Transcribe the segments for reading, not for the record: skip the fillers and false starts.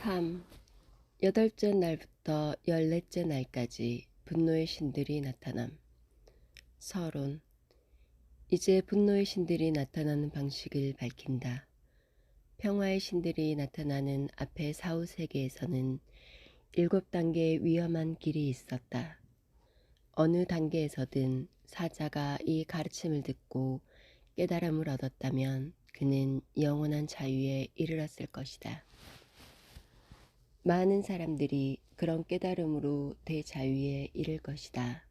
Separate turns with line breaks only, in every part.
3. 여덟째 날부터 14째 날까지 분노의 신들이 나타남. 서론. 이제 분노의 신들이 나타나는 방식을 밝힌다. 평화의 신들이 나타나는 앞의 사후세계에서는 7단계의 위험한 길이 있었다. 어느 단계에서든 사자가 이 가르침을 듣고 깨달음을 얻었다면 그는 영원한 자유에 이르렀을 것이다. 많은 사람들이 그런 깨달음으로 대자유에 이를 것이다.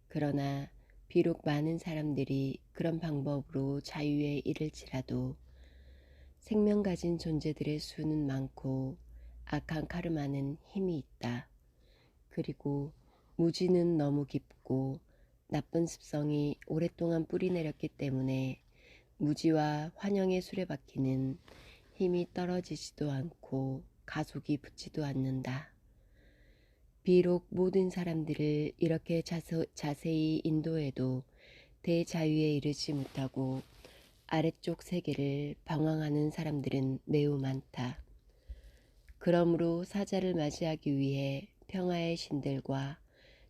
그러나 비록 많은 사람들이 그런 방법으로 자유에 이를지라도 생명 가진 존재들의 수는 많고 악한 카르마는 힘이 있다. 그리고 무지는 너무 깊고 나쁜 습성이 오랫동안 뿌리내렸기 때문에 무지와 환영의 수레바퀴는 힘이 떨어지지도 않고 가속이 붙지도 않는다. 비록 모든 사람들을 이렇게 자세히 인도해도 대자유에 이르지 못하고 아래쪽 세계를 방황하는 사람들은 매우 많다. 그러므로 사자를 맞이하기 위해 평화의 신들과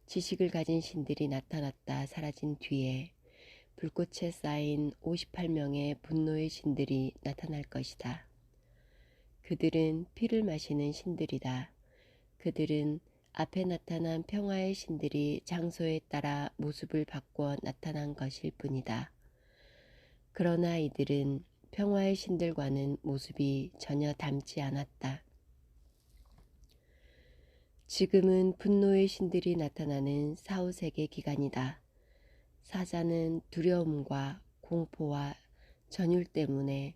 지식을 가진 신들이 나타났다 사라진 뒤에 불꽃에 쌓인 58명의 분노의 신들이 나타날 것이다. 그들은 피를 마시는 신들이다. 그들은 앞에 나타난 평화의 신들이 장소에 따라 모습을 바꿔 나타난 것일 뿐이다. 그러나 이들은 평화의 신들과는 모습이 전혀 닮지 않았다. 지금은 분노의 신들이 나타나는 사후세계 기간이다. 사자는 두려움과 공포와 전율 때문에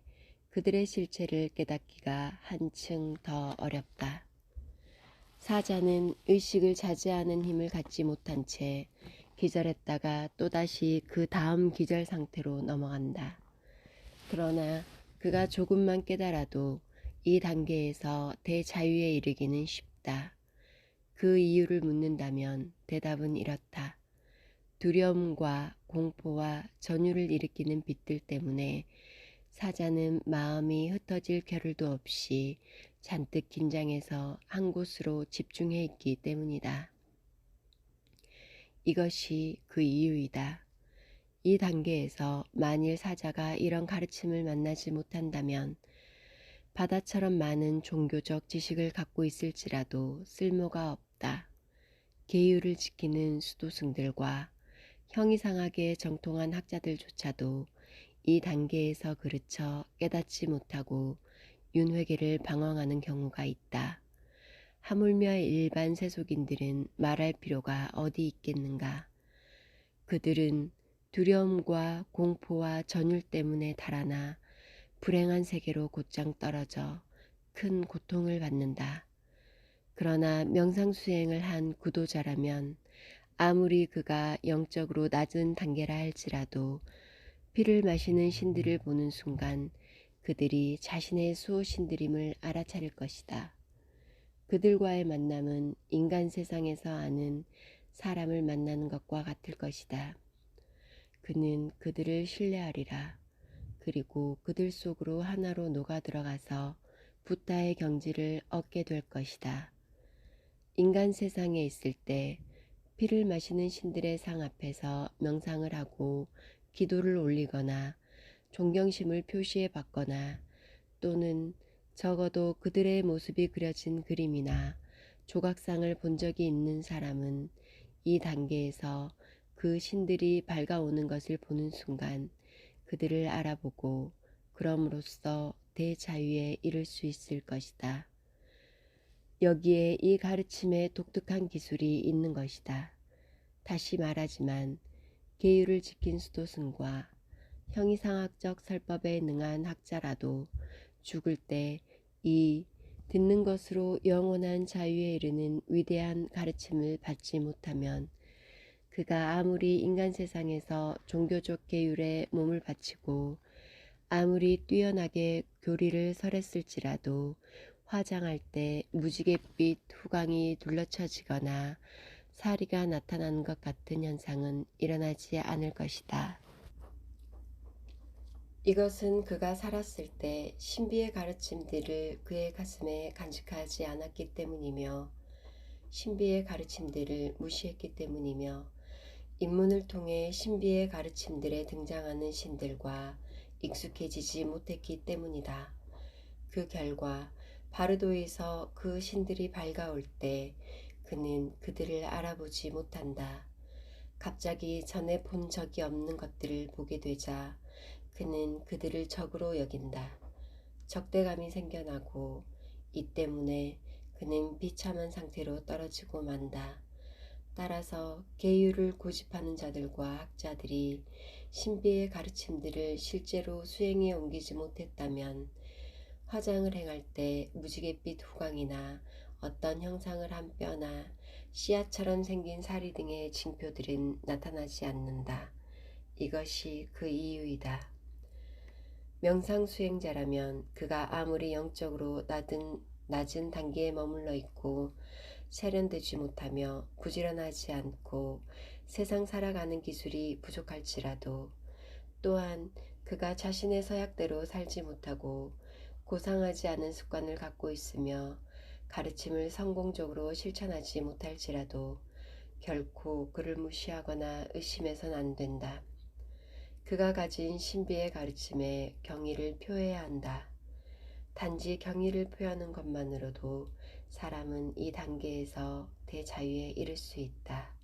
그들의 실체를 깨닫기가 한층 더 어렵다. 사자는 의식을 자제하는 힘을 갖지 못한 채 기절했다가 또다시 그 다음 기절 상태로 넘어간다. 그러나 그가 조금만 깨달아도 이 단계에서 대자유에 이르기는 쉽다. 그 이유를 묻는다면 대답은 이렇다. 두려움과 공포와 전율을 일으키는 빛들 때문에 사자는 마음이 흩어질 겨를도 없이 잔뜩 긴장해서 한 곳으로 집중해 있기 때문이다. 이것이 그 이유이다. 이 단계에서 만일 사자가 이런 가르침을 만나지 못한다면 바다처럼 많은 종교적 지식을 갖고 있을지라도 쓸모가 없다. 계율을 지키는 수도승들과 형이상하게 정통한 학자들조차도 이 단계에서 그르쳐 깨닫지 못하고 윤회계를 방황하는 경우가 있다. 하물며 일반 세속인들은 말할 필요가 어디 있겠는가. 그들은 두려움과 공포와 전율 때문에 달아나 불행한 세계로 곧장 떨어져 큰 고통을 받는다. 그러나 명상수행을 한 구도자라면 아무리 그가 영적으로 낮은 단계라 할지라도 피를 마시는 신들을 보는 순간 그들이 자신의 수호신들임을 알아차릴 것이다. 그들과의 만남은 인간 세상에서 아는 사람을 만나는 것과 같을 것이다. 그는 그들을 신뢰하리라. 그리고 그들 속으로 하나로 녹아 들어가서 부타의 경지를 얻게 될 것이다. 인간 세상에 있을 때 피를 마시는 신들의 상 앞에서 명상을 하고 기도를 올리거나 존경심을 표시해 받거나 또는 적어도 그들의 모습이 그려진 그림이나 조각상을 본 적이 있는 사람은 이 단계에서 그 신들이 밝아오는 것을 보는 순간 그들을 알아보고 그럼으로써 대자유에 이를 수 있을 것이다. 여기에 이 가르침의 독특한 기술이 있는 것이다. 다시 말하지만 계율을 지킨 수도승과 형이상학적 설법에 능한 학자라도 죽을 때 이 듣는 것으로 영원한 자유에 이르는 위대한 가르침을 받지 못하면 그가 아무리 인간 세상에서 종교적 계율에 몸을 바치고 아무리 뛰어나게 교리를 설했을지라도 화장할 때 무지갯빛 후광이 둘러쳐지거나 사리가 나타나는 것 같은 현상은 일어나지 않을 것이다. 이것은 그가 살았을 때 신비의 가르침들을 그의 가슴에 간직하지 않았기 때문이며 신비의 가르침들을 무시했기 때문이며 입문을 통해 신비의 가르침들에 등장하는 신들과 익숙해지지 못했기 때문이다. 그 결과 바르도에서 그 신들이 밝아올 때 그는 그들을 알아보지 못한다. 갑자기 전에 본 적이 없는 것들을 보게 되자 그는 그들을 적으로 여긴다. 적대감이 생겨나고 이 때문에 그는 비참한 상태로 떨어지고 만다. 따라서 계율을 고집하는 자들과 학자들이 신비의 가르침들을 실제로 수행에 옮기지 못했다면 화장을 행할 때 무지갯빛 후광이나 어떤 형상을 한 뼈나 씨앗처럼 생긴 사리 등의 징표들은 나타나지 않는다. 이것이 그 이유이다. 명상 수행자라면 그가 아무리 영적으로 낮은 단계에 머물러 있고 세련되지 못하며 부지런하지 않고 세상 살아가는 기술이 부족할지라도 또한 그가 자신의 서약대로 살지 못하고 고상하지 않은 습관을 갖고 있으며 가르침을 성공적으로 실천하지 못할지라도 결코 그를 무시하거나 의심해선 안 된다. 그가 가진 신비의 가르침에 경의를 표해야 한다. 단지 경의를 표하는 것만으로도 사람은 이 단계에서 대자유에 이를 수 있다.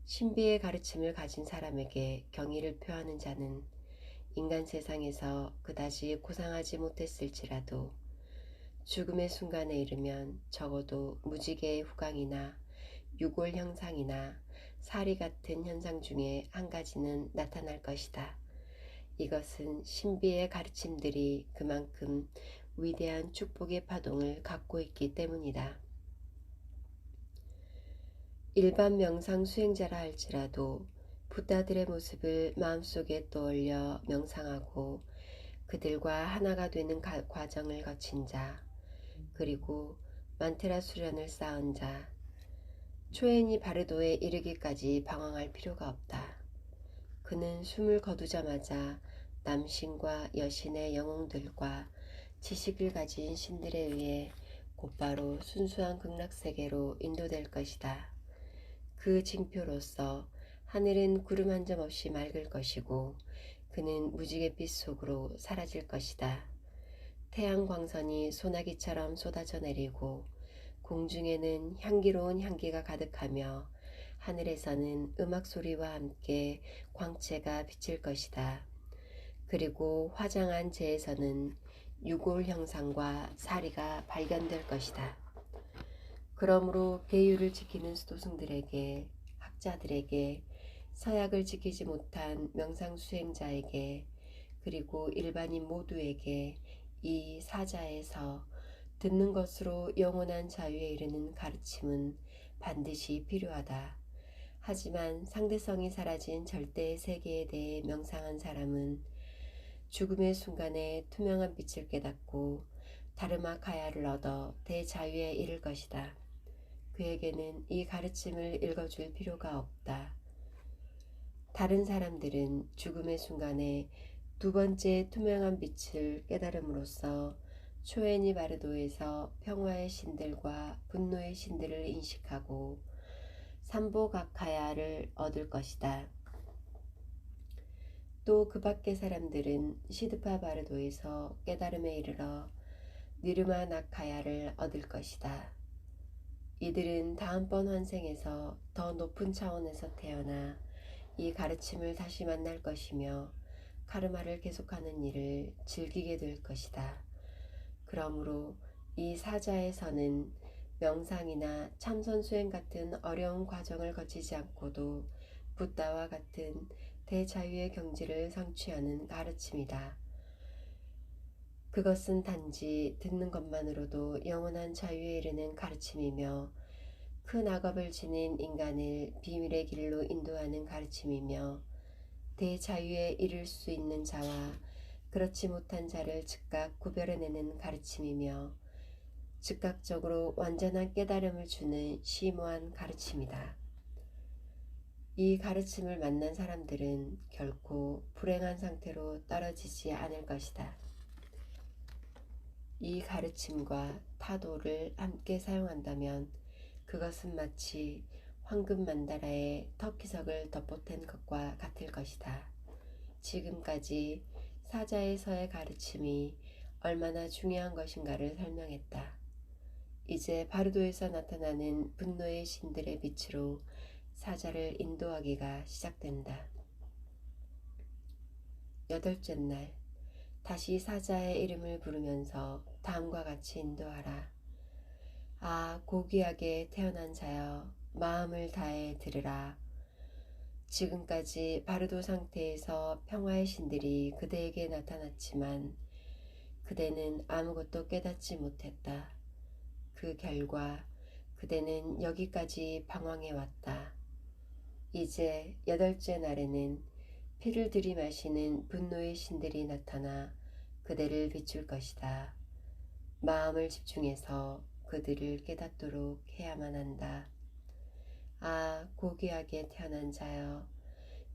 신비의 가르침을 가진 사람에게 경의를 표하는 자는 인간 세상에서 그다지 고상하지 못했을지라도 죽음의 순간에 이르면 적어도 무지개의 후광이나 유골 형상이나 사리 같은 현상 중에 한 가지는 나타날 것이다. 이것은 신비의 가르침들이 그만큼 위대한 축복의 파동을 갖고 있기 때문이다. 일반 명상 수행자라 할지라도 부다들의 모습을 마음속에 떠올려 명상하고 그들과 하나가 되는 과정을 거친 자, 그리고 만트라 수련을 쌓은 자, 초엔이 바르도에 이르기까지 방황할 필요가 없다. 그는 숨을 거두자마자 남신과 여신의 영웅들과 지식을 가진 신들에 의해 곧바로 순수한 극락세계로 인도될 것이다. 그 징표로서 하늘은 구름 한 점 없이 맑을 것이고 그는 무지갯빛 속으로 사라질 것이다. 태양 광선이 소나기처럼 쏟아져 내리고 공중에는 향기로운 향기가 가득하며 하늘에서는 음악 소리와 함께 광채가 비칠 것이다. 그리고 화장한 재에서는 유골 형상과 사리가 발견될 것이다. 그러므로 계율을 지키는 수도승들에게, 학자들에게, 서약을 지키지 못한 명상 수행자에게, 그리고 일반인 모두에게 이 사자에서 듣는 것으로 영원한 자유에 이르는 가르침은 반드시 필요하다. 하지만 상대성이 사라진 절대의 세계에 대해 명상한 사람은 죽음의 순간에 투명한 빛을 깨닫고 다르마카야를 얻어 대자유에 이를 것이다. 그에게는 이 가르침을 읽어줄 필요가 없다. 다른 사람들은 죽음의 순간에 두 번째 투명한 빛을 깨달음으로써 초에니 바르도에서 평화의 신들과 분노의 신들을 인식하고 삼보가카야를 얻을 것이다. 또 그 밖의 사람들은 시드파 바르도에서 깨달음에 이르러 니르마 나카야를 얻을 것이다. 이들은 다음번 환생에서 더 높은 차원에서 태어나 이 가르침을 다시 만날 것이며 카르마를 계속하는 일을 즐기게 될 것이다. 그러므로 이 사자에서는 명상이나 참선 수행 같은 어려운 과정을 거치지 않고도 붓다와 같은 대자유의 경지를 성취하는 가르침이다. 그것은 단지 듣는 것만으로도 영원한 자유에 이르는 가르침이며 큰 악업을 지닌 인간을 비밀의 길로 인도하는 가르침이며 대자유에 이를 수 있는 자와 그렇지 못한 자를 즉각 구별해내는 가르침이며 즉각적으로 완전한 깨달음을 주는 심오한 가르침이다. 이 가르침을 만난 사람들은 결코 불행한 상태로 떨어지지 않을 것이다. 이 가르침과 타도를 함께 사용한다면 그것은 마치 황금 만다라에 터키석을 덮보탠 것과 같을 것이다. 지금까지 사자에서의 가르침이 얼마나 중요한 것인가를 설명했다. 이제 바르도에서 나타나는 분노의 신들의 빛으로 사자를 인도하기가 시작된다. 여덟째 날, 다시 사자의 이름을 부르면서 다음과 같이 인도하라. 아, 고귀하게 태어난 자여, 마음을 다해 들으라. 지금까지 바르도 상태에서 평화의 신들이 그대에게 나타났지만 그대는 아무것도 깨닫지 못했다. 그 결과 그대는 여기까지 방황해 왔다. 이제 여덟째 날에는 피를 들이마시는 분노의 신들이 나타나 그대를 비출 것이다. 마음을 집중해서 그들을 깨닫도록 해야만 한다. 아, 고귀하게 태어난 자여,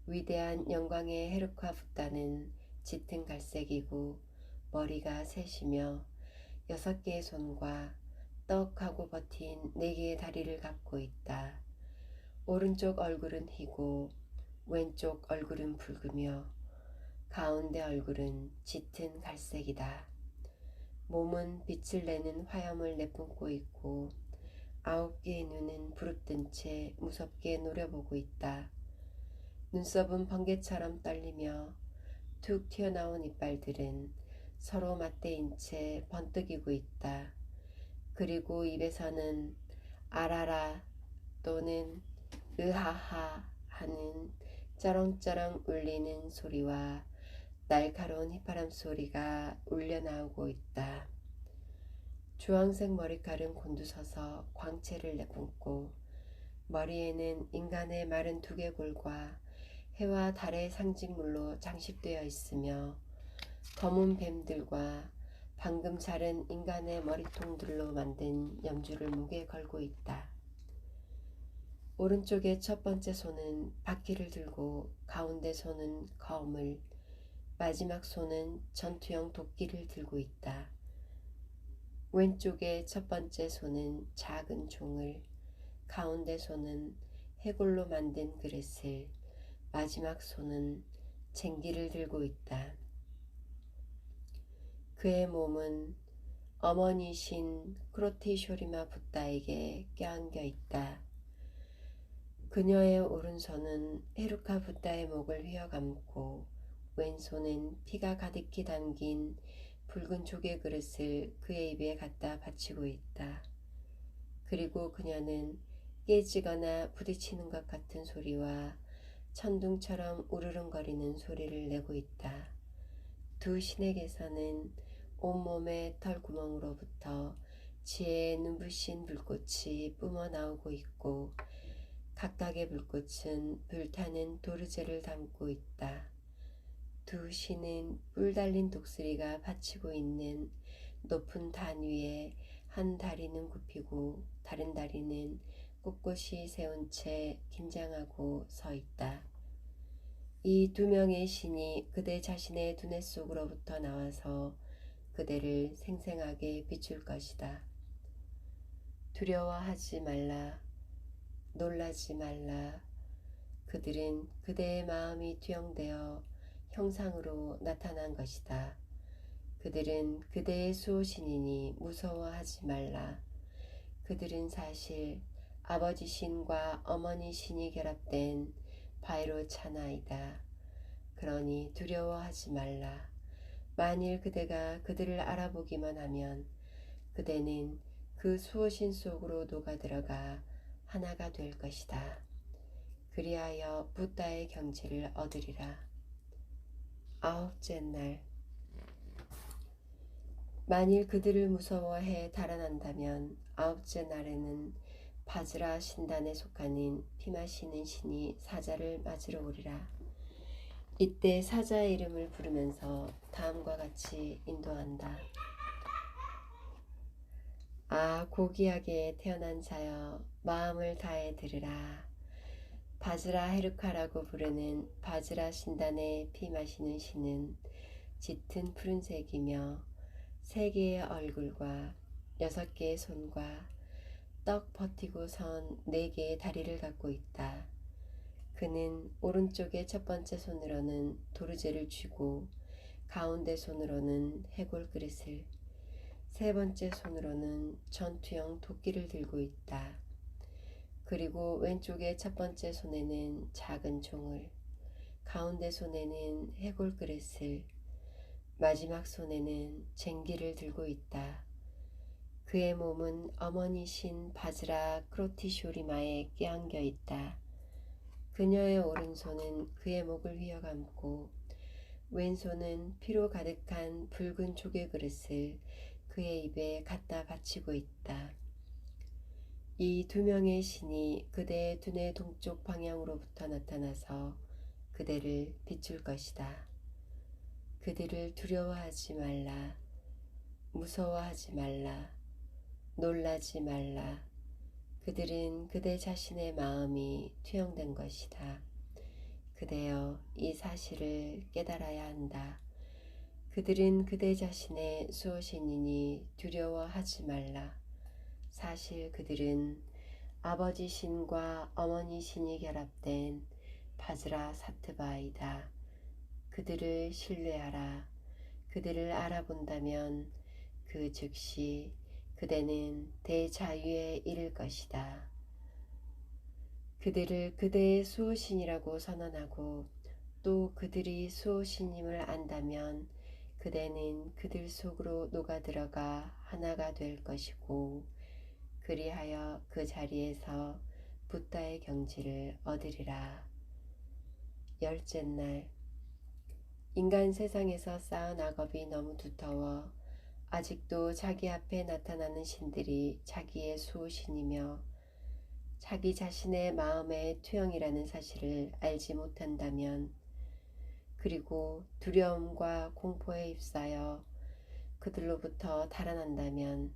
위대한 영광의 헤르카 붓다는 짙은 갈색이고 머리가 셋이며 6개의 손과 떡하고 버틴 4개의 다리를 갖고 있다. 오른쪽 얼굴은 희고 왼쪽 얼굴은 붉으며 가운데 얼굴은 짙은 갈색이다. 몸은 빛을 내는 화염을 내뿜고 있고 9개의 눈은 부릅뜬 채 무섭게 노려보고 있다. 눈썹은 번개처럼 떨리며 툭 튀어나온 이빨들은 서로 맞대인 채 번뜩이고 있다. 그리고 입에서는 아라라 또는 으하하 하는 쩌렁쩌렁 울리는 소리와 날카로운 휘파람 소리가 울려 나오고 있다. 주황색 머리칼은 곤두서서 광채를 내뿜고 머리에는 인간의 마른 두개골과 해와 달의 상징물로 장식되어 있으며 검은 뱀들과 방금 자른 인간의 머리통들로 만든 염주를 목에 걸고 있다. 오른쪽의 첫 번째 손은 바퀴를 들고 가운데 손은 검을, 마지막 손은 전투용 도끼를 들고 있다. 왼쪽의 첫 번째 손은 작은 종을, 가운데 손은 해골로 만든 그릇을, 마지막 손은 쟁기를 들고 있다. 그의 몸은 어머니신 크로티쇼리마 붓다에게 껴안겨 있다. 그녀의 오른손은 헤루카 붓다의 목을 휘어감고 왼손은 피가 가득히 담긴 붉은 조개 그릇을 그의 입에 갖다 받치고 있다. 그리고 그녀는 깨지거나 부딪히는 것 같은 소리와 천둥처럼 우르릉거리는 소리를 내고 있다. 두 신에게서는 온몸의 털구멍으로부터 지혜의 눈부신 불꽃이 뿜어 나오고 있고 각각의 불꽃은 불타는 도르제를 담고 있다. 두 신은 뿔 달린 독수리가 받치고 있는 높은 단 위에 한 다리는 굽히고 다른 다리는 꼿꼿이 세운 채 긴장하고 서 있다. 이 2명의 신이 그대 자신의 두뇌 속으로부터 나와서 그대를 생생하게 비출 것이다. 두려워하지 말라. 놀라지 말라. 그들은 그대의 마음이 투영되어 형상으로 나타난 것이다. 그들은 그대의 수호신이니 무서워하지 말라. 그들은 사실 아버지 신과 어머니 신이 결합된 바이로차나이다. 그러니 두려워하지 말라. 만일 그대가 그들을 알아보기만 하면 그대는 그 수호신 속으로 녹아들어가 하나가 될 것이다. 그리하여 붓다의 경지를 얻으리라. 9째 날, 만일 그들을 무서워해 달아난다면 9째 날에는 바즈라 신단에 속하는 피 마시는 신이 사자를 맞으러 오리라. 이때 사자의 이름을 부르면서 다음과 같이 인도한다. 아, 고귀하게 태어난 자여, 마음을 다해 들으라. 바즈라 헤르카라고 부르는 바즈라 신단의 피 마시는 신은 짙은 푸른색이며 3개의 얼굴과 6개의 손과 떡 버티고 선 4개의 다리를 갖고 있다. 그는 오른쪽의 첫 번째 손으로는 도르제를 쥐고 가운데 손으로는 해골 그릇을, 세 번째 손으로는 전투용 도끼를 들고 있다. 그리고 왼쪽의 첫 번째 손에는 작은 종을, 가운데 손에는 해골 그릇을, 마지막 손에는 쟁기를 들고 있다. 그의 몸은 어머니신 바즈라 크로티쇼리마에 껴안겨 있다. 그녀의 오른손은 그의 목을 휘어감고 왼손은 피로 가득한 붉은 조개 그릇을 그의 입에 갖다 바치고 있다. 이 2명의 신이 그대의 두뇌 동쪽 방향으로부터 나타나서 그대를 비출 것이다. 그들을 두려워하지 말라. 무서워하지 말라. 놀라지 말라. 그들은 그대 자신의 마음이 투영된 것이다. 그대여, 이 사실을 깨달아야 한다. 그들은 그대 자신의 수호신이니 두려워하지 말라. 사실 그들은 아버지 신과 어머니 신이 결합된 바즈라 사트바이다. 그들을 신뢰하라. 그들을 알아본다면 그 즉시 그대는 대자유에 이를 것이다. 그들을 그대의 수호신이라고 선언하고 또 그들이 수호신임을 안다면 그대는 그들 속으로 녹아들어가 하나가 될 것이고 그리하여 그 자리에서 붓다의 경지를 얻으리라. 10째 날, 인간 세상에서 쌓은 악업이 너무 두터워 아직도 자기 앞에 나타나는 신들이 자기의 수호신이며 자기 자신의 마음의 투영이라는 사실을 알지 못한다면, 그리고 두려움과 공포에 휩싸여 그들로부터 달아난다면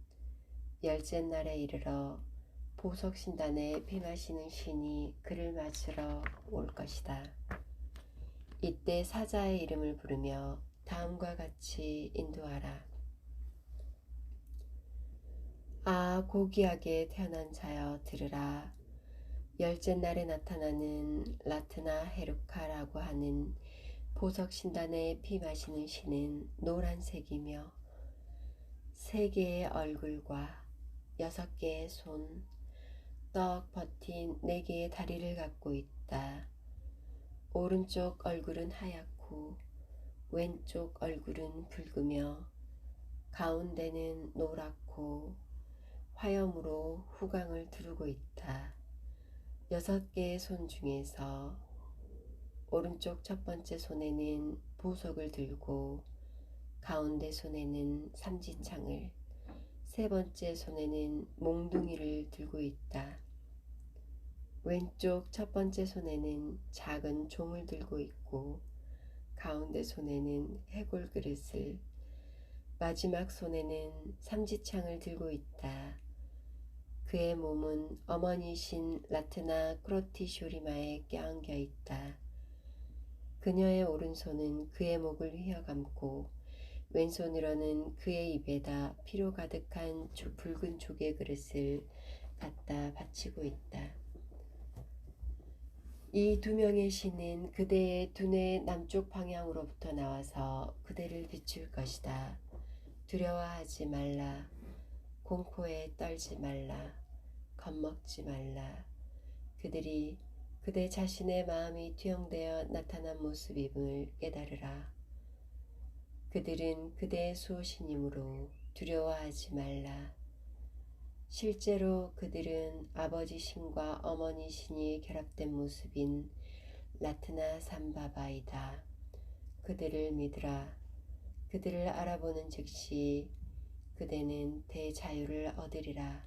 10째 날에 이르러 보석신단에 피 마시는 신이 그를 맞으러 올 것이다. 이때 사자의 이름을 부르며 다음과 같이 인도하라. 아, 고귀하게 태어난 자여, 들으라. 10째 날에 나타나는 라트나 헤루카라고 하는 보석신단에 피 마시는 신은 노란색이며 3개의 얼굴과 6개의 손, 떡 버틴 4개의 다리를 갖고 있다. 오른쪽 얼굴은 하얗고 왼쪽 얼굴은 붉으며 가운데는 노랗고 화염으로 후광을 두르고 있다. 6개의 손 중에서 오른쪽 첫 번째 손에는 보석을 들고 가운데 손에는 삼지창을, 세 번째 손에는 몽둥이를 들고 있다. 왼쪽 첫 번째 손에는 작은 종을 들고 있고 가운데 손에는 해골 그릇을, 마지막 손에는 삼지창을 들고 있다. 그의 몸은 어머니신 라트나 크로티쇼리마에 껴안겨 있다. 그녀의 오른손은 그의 목을 휘어감고 왼손으로는 그의 입에다 피로 가득한 붉은 조개 그릇을 갖다 바치고 있다. 이 2명의 신은 그대의 두뇌 남쪽 방향으로부터 나와서 그대를 비출 것이다. 두려워하지 말라. 공포에 떨지 말라. 겁먹지 말라. 그들이 그대 자신의 마음이 투영되어 나타난 모습임을 깨달으라. 그들은 그대의 수호신이므로 두려워하지 말라. 실제로 그들은 아버지 신과 어머니 신이 결합된 모습인 라트나 삼바바이다. 그들을 믿으라. 그들을 알아보는 즉시 그대는 대자유를 얻으리라.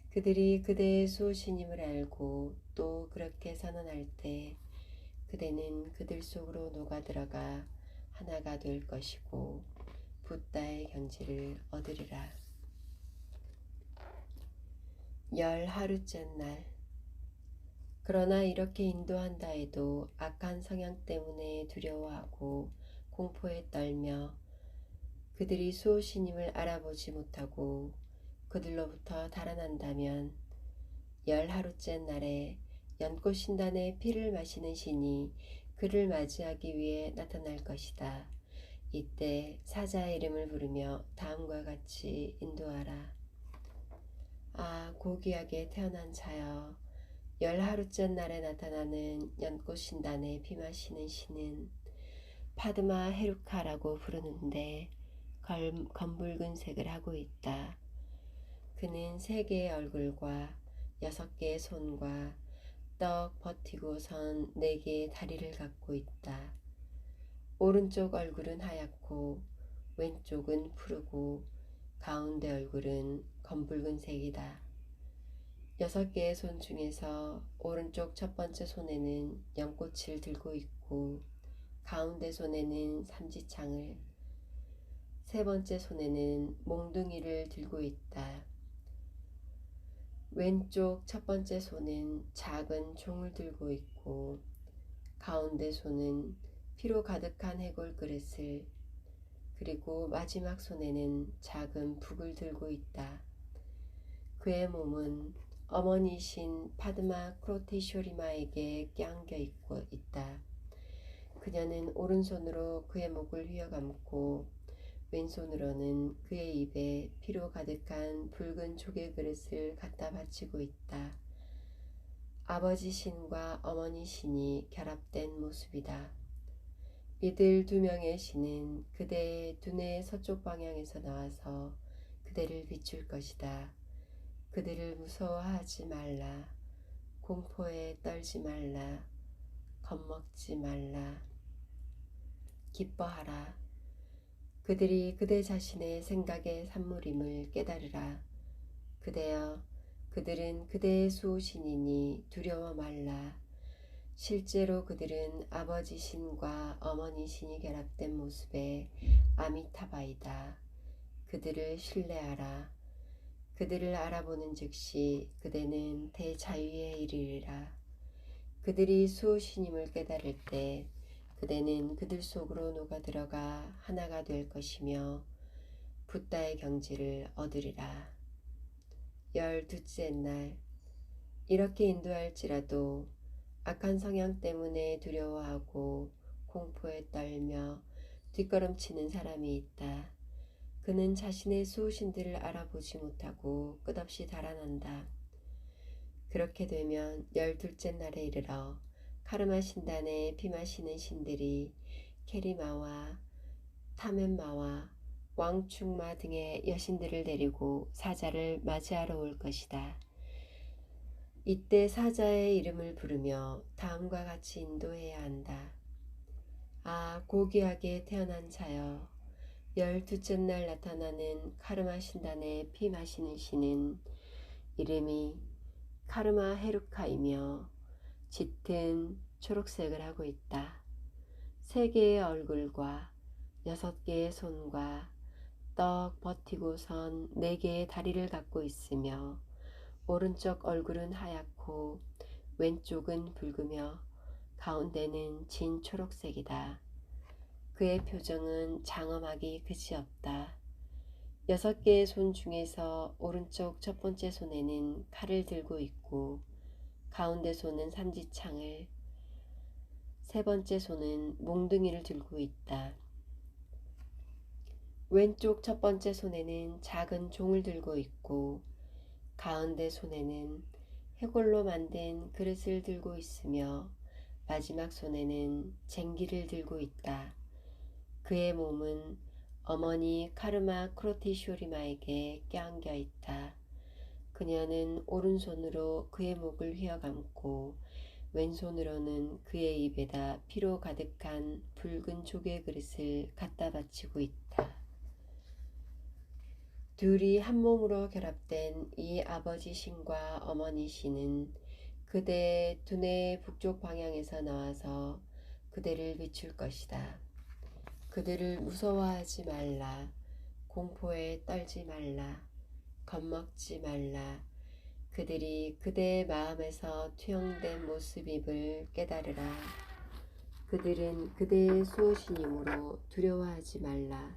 그들이 그대의 수호신임을 알고 또 그렇게 선언할 때 그대는 그들 속으로 녹아들어가 하나가 될 것이고 붓다의 경지를 얻으리라. 10하루째 날, 그러나 이렇게 인도한다 해도 악한 성향 때문에 두려워하고 공포에 떨며 그들이 수호신임을 알아보지 못하고 그들로부터 달아난다면 열 하루째 날에 연꽃 신단의 피를 마시는 신이 그를 맞이하기 위해 나타날 것이다. 이때 사자의 이름을 부르며 다음과 같이 인도하라. 아, 고귀하게 태어난 자여, 열 하루째 날에 나타나는 연꽃 신단에 피 마시는 신은 파드마 헤루카라고 부르는데 검붉은 색을 하고 있다. 그는 3개의 얼굴과 6개의 손과 떡 버티고 선 4개의 다리를 갖고 있다. 오른쪽 얼굴은 하얗고 왼쪽은 푸르고 가운데 얼굴은 검붉은 색이다. 6개의 손 중에서 오른쪽 첫 번째 손에는 연꽃을 들고 있고 가운데 손에는 삼지창을, 세 번째 손에는 몽둥이를 들고 있다. 왼쪽 첫 번째 손은 작은 종을 들고 있고 가운데 손은 피로 가득한 해골 그릇을, 그리고 마지막 손에는 작은 북을 들고 있다. 그의 몸은 어머니신 파드마 크로테쇼리마에게 껴안겨 있다. 그녀는 오른손으로 그의 목을 휘어감고 왼손으로는 그의 입에 피로 가득한 붉은 조개 그릇을 갖다 바치고 있다. 아버지 신과 어머니 신이 결합된 모습이다. 이들 2명의 신은 그대의 두뇌의 서쪽 방향에서 나와서 그대를 비출 것이다. 그들을 무서워하지 말라. 공포에 떨지 말라. 겁먹지 말라. 기뻐하라. 그들이 그대 자신의 생각의 산물임을 깨달으라. 그대여, 그들은 그대의 수호신이니 두려워 말라. 실제로 그들은 아버지 신과 어머니 신이 결합된 모습의 아미타바이다. 그들을 신뢰하라. 그들을 알아보는 즉시 그대는 대자유에 이르리라. 그들이 수호신임을 깨달을 때 그대는 그들 속으로 녹아들어가 하나가 될 것이며 붓다의 경지를 얻으리라. 12째 날, 이렇게 인도할지라도 악한 성향 때문에 두려워하고 공포에 떨며 뒷걸음치는 사람이 있다. 그는 자신의 수호신들을 알아보지 못하고 끝없이 달아난다. 그렇게 되면 12째 날에 이르러 카르마 신단에 피 마시는 신들이 케리마와 타멘마와 왕축마 등의 여신들을 데리고 사자를 맞이하러 올 것이다. 이때 사자의 이름을 부르며 다음과 같이 인도해야 한다. 아, 고귀하게 태어난 자여, 12째 날 나타나는 카르마 신단에 피 마시는 신은 이름이 카르마 헤루카이며 짙은 초록색을 하고 있다. 3개의 얼굴과 6개의 손과 떡 버티고 선 4개의 다리를 갖고 있으며 오른쪽 얼굴은 하얗고 왼쪽은 붉으며 가운데는 진 초록색이다. 그의 표정은 장엄하기 그지없다. 6개의 손 중에서 오른쪽 첫 번째 손에는 칼을 들고 있고 가운데 손은 삼지창을, 세 번째 손은 몽둥이를 들고 있다. 왼쪽 첫 번째 손에는 작은 종을 들고 있고 가운데 손에는 해골로 만든 그릇을 들고 있으며 마지막 손에는 쟁기를 들고 있다. 그의 몸은 어머니 카르마 크로티쇼리마에게 껴안겨 있다. 그녀는 오른손으로 그의 목을 휘어감고 왼손으로는 그의 입에다 피로 가득한 붉은 조개 그릇을 갖다 바치고 있다. 둘이 한 몸으로 결합된 이 아버지 신과 어머니 신은 그대의 두뇌의 북쪽 방향에서 나와서 그대를 비출 것이다. 그들을 무서워하지 말라. 공포에 떨지 말라. 겁먹지 말라. 그들이 그대의 마음에서 투영된 모습임을 깨달으라. 그들은 그대의 수호신이므로 두려워하지 말라.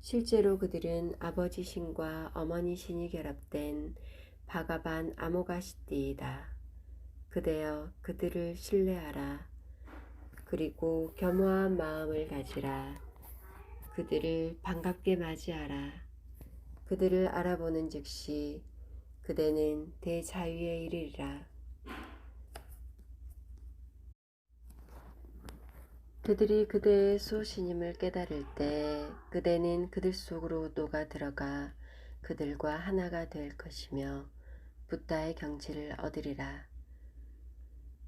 실제로 그들은 아버지 신과 어머니 신이 결합된 바가반 아모가시띠이다. 그대여 그들을 신뢰하라. 그리고 겸허한 마음을 가지라. 그들을 반갑게 맞이하라. 그들을 알아보는 즉시 그대는 대자유에 이르리라. 그들이 그대의 수호신임을 깨달을 때 그대는 그들 속으로 녹아 들어가 그들과 하나가 될 것이며 붓다의 경지를 얻으리라.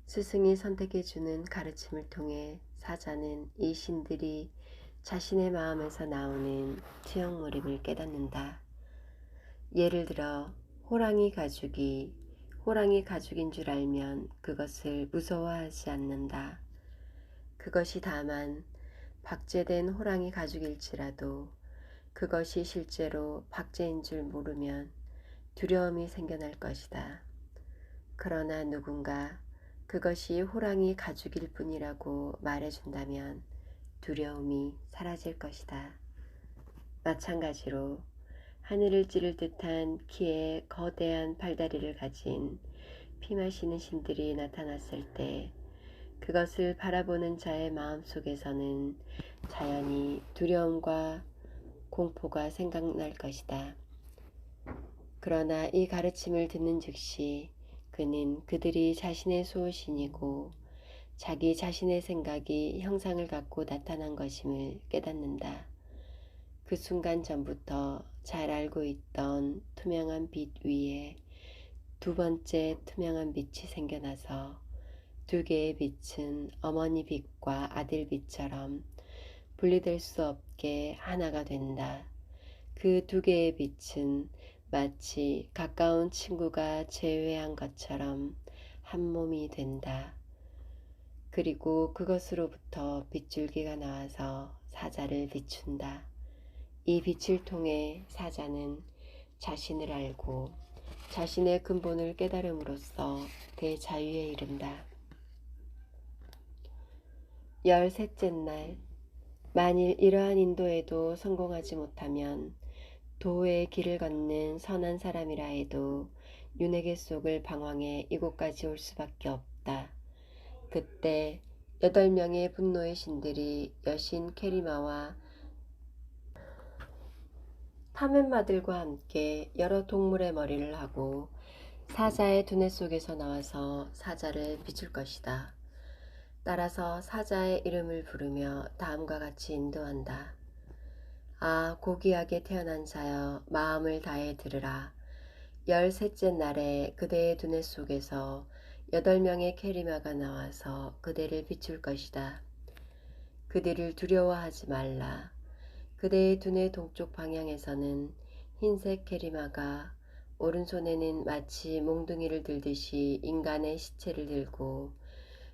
스승이 선택해주는 가르침을 통해 사자는 이 신들이 자신의 마음에서 나오는 투영물임을 깨닫는다. 예를 들어 호랑이 가죽이 호랑이 가죽인 줄 알면 그것을 무서워하지 않는다. 그것이 다만 박제된 호랑이 가죽일지라도 그것이 실제로 박제인 줄 모르면 두려움이 생겨날 것이다. 그러나 누군가 그것이 호랑이 가죽일 뿐이라고 말해준다면 두려움이 사라질 것이다. 마찬가지로 하늘을 찌를 듯한 키에 거대한 팔다리를 가진 피 마시는 신들이 나타났을 때 그것을 바라보는 자의 마음속에서는 자연히 두려움과 공포가 생각날 것이다. 그러나 이 가르침을 듣는 즉시 그는 그들이 자신의 수호신이고 자기 자신의 생각이 형상을 갖고 나타난 것임을 깨닫는다. 그 순간 전부터 잘 알고 있던 투명한 빛 위에 두 번째 투명한 빛이 생겨나서 두 개의 빛은 어머니 빛과 아들 빛처럼 분리될 수 없게 하나가 된다. 그 두 개의 빛은 마치 가까운 친구가 재회한 것처럼 한 몸이 된다. 그리고 그것으로부터 빗줄기가 나와서 사자를 비춘다. 이 빛을 통해 사자는 자신을 알고 자신의 근본을 깨달음으로써 대자유에 이른다. 13째 날, 만일 이러한 인도에도 성공하지 못하면 도의 길을 걷는 선한 사람이라 해도 윤회계 속을 방황해 이곳까지 올 수밖에 없다. 그때 8명의 분노의 신들이 여신 케리마와 타멘마들과 함께 여러 동물의 머리를 하고 사자의 두뇌 속에서 나와서 사자를 비출 것이다. 따라서 사자의 이름을 부르며 다음과 같이 인도한다. 아, 고귀하게 태어난 자여, 마음을 다해 들으라. 13째 날에 그대의 두뇌 속에서 8명의 케리마가 나와서 그대를 비출 것이다. 그들을 두려워하지 말라. 그대의 두뇌 동쪽 방향에서는 흰색 케리마가 오른손에는 마치 몽둥이를 들듯이 인간의 시체를 들고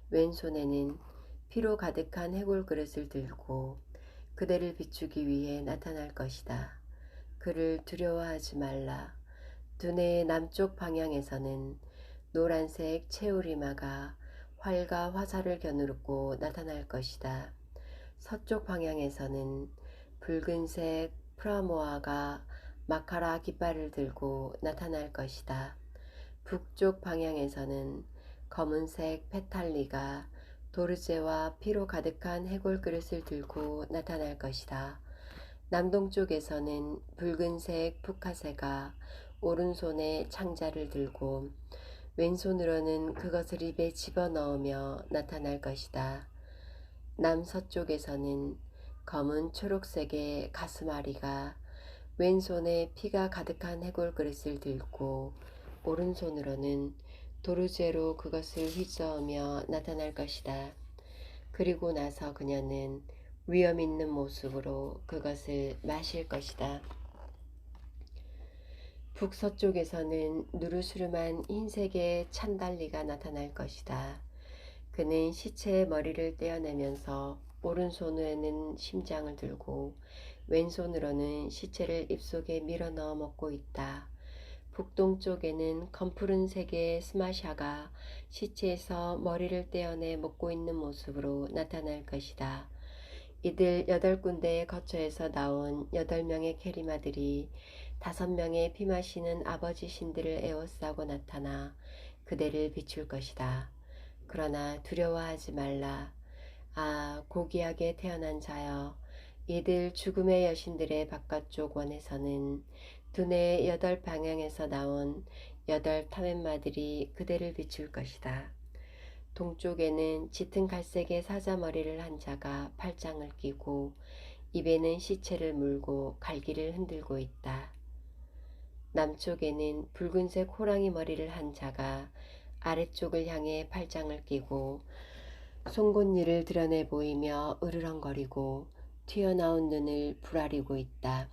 왼손에는 피로 가득한 해골 그릇을 들고 그대를 비추기 위해 나타날 것이다. 그를 두려워하지 말라. 두뇌의 남쪽 방향에서는 노란색 체오리마가 활과 화살을 겨누르고 나타날 것이다. 서쪽 방향에서는 붉은색 프라모아가 마카라 깃발을 들고 나타날 것이다. 북쪽 방향에서는 검은색 페탈리가 도르제와 피로 가득한 해골 그릇을 들고 나타날 것이다. 남동쪽에서는 붉은색 푸카세가 오른손에 창자를 들고 왼손으로는 그것을 입에 집어넣으며 나타날 것이다. 남서쪽에서는 검은 초록색의 가스마리가 왼손에 피가 가득한 해골 그릇을 들고 오른손으로는 도르제로 그것을 휘저으며 나타날 것이다. 그리고 나서 그녀는 위험 있는 모습으로 그것을 마실 것이다. 북서쪽에서는 누르스름한 흰색의 찬달리가 나타날 것이다. 그는 시체의 머리를 떼어내면서 오른손에는 심장을 들고 왼손으로는 시체를 입속에 밀어 넣어 먹고 있다. 북동쪽에는 검푸른색의 스마샤가 시체에서 머리를 떼어내 먹고 있는 모습으로 나타날 것이다. 이들 8군데의 거처에서 나온 8명의 캐리마들이 5명의 피 마시는 아버지 신들을 에워싸고 나타나 그대를 비출 것이다. 그러나 두려워하지 말라. 아, 고귀하게 태어난 자여, 이들 죽음의 여신들의 바깥쪽 원에서는 두뇌의 8방향에서 나온 8타멘마들이 그대를 비출 것이다. 동쪽에는 짙은 갈색의 사자머리를 한 자가 팔짱을 끼고 입에는 시체를 물고 갈기를 흔들고 있다. 남쪽에는 붉은색 호랑이 머리를 한 자가 아래쪽을 향해 팔짱을 끼고 송곳니를 드러내 보이며 으르렁거리고 튀어나온 눈을 부라리고 있다.